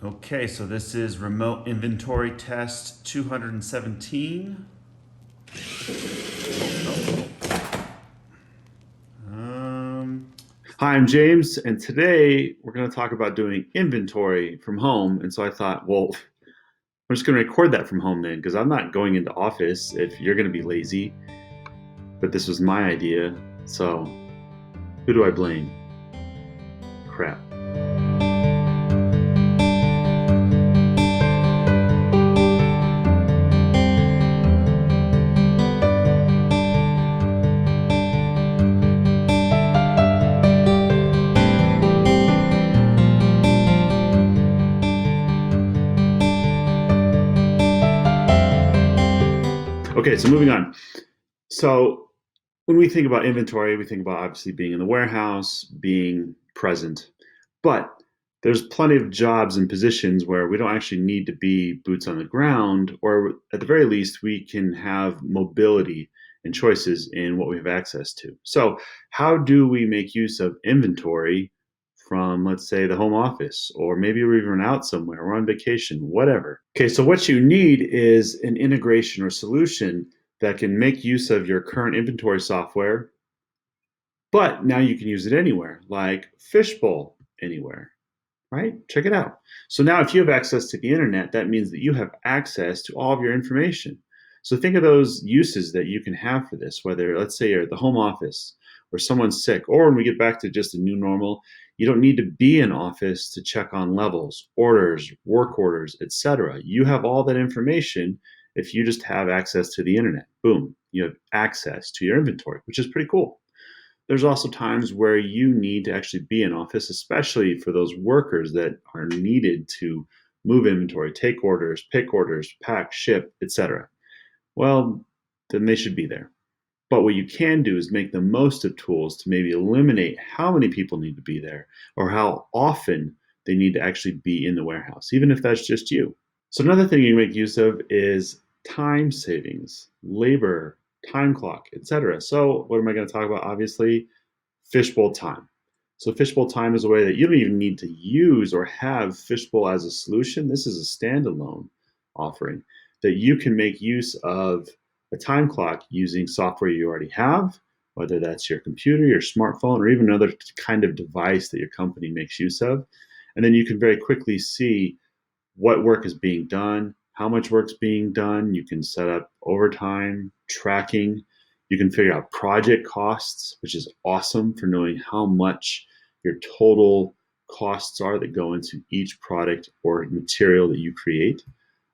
Okay, so this is remote inventory test 217. Um, Hi, I'm James, and today we're going to talk about doing inventory from home. And so I thought, well, I'm just going to record that from home then, because I'm not going into office if you're going to be lazy. But this was my idea. So who do I blame? Crap. Okay, so moving on. So when we think about inventory, we think about obviously being in the warehouse, being present. But there's plenty of jobs and positions where we don't actually need to be boots on the ground, or at the very least, we can have mobility and choices in what we have access to. So, how do we make use of inventory from, let's say, the home office, or maybe we're even out somewhere, or on vacation, whatever? Okay, so what you need is an integration or solution that can make use of your current inventory software, but now you can use it anywhere, like Fishbowl anywhere, right? Check it out. So now if you have access to the internet, that means that you have access to all of your information. So think of those uses that you can have for this, whether let's say you're at the home office or someone's sick, or when we get back to just a new normal, you don't need to be in office to check on levels, orders, work orders, etc. You have all that information if you just have access to the internet. Boom, you have access to your inventory, which is pretty cool. There's also times where you need to actually be in office, especially for those workers that are needed to move inventory, take orders, pick orders, pack, ship, etc. Well, then they should be there. But what you can do is make the most of tools to maybe eliminate how many people need to be there or how often they need to actually be in the warehouse, even if that's just you. So another thing you can make use of is time savings, labor, time clock, etc. So what am I going to talk about? Obviously, Fishbowl Time. So Fishbowl Time is a way that you don't even need to use or have Fishbowl as a solution. This is a standalone offering that you can make use of a time clock using software you already have, whether that's your computer, your smartphone, or even another kind of device that your company makes use of. And then you can very quickly see what work is being done, how much work's being done. You can set up overtime, tracking. You can figure out project costs, which is awesome for knowing how much your total costs are that go into each product or material that you create.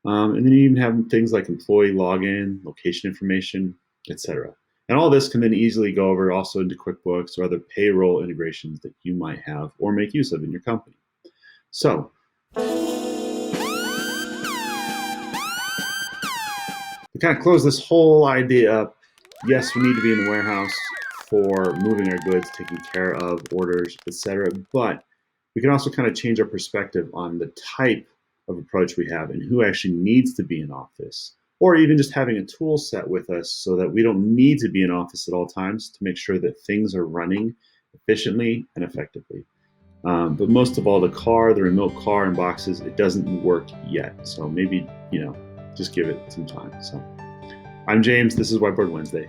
And then you even have things like employee login, location information, etc. And all this can then easily go over also into QuickBooks or other payroll integrations that you might have or make use of in your company. So to kind of close this whole idea up, yes, we need to be in the warehouse for moving our goods, taking care of orders, etc. But we can also kind of change our perspective on the type of approach we have and who actually needs to be in office, or even just having a tool set with us so that we don't need to be in office at all times to make sure that things are running efficiently and effectively. But most of all, the remote car and boxes, it doesn't work yet. So maybe, just give it some time. So I'm James. This is Whiteboard Wednesday.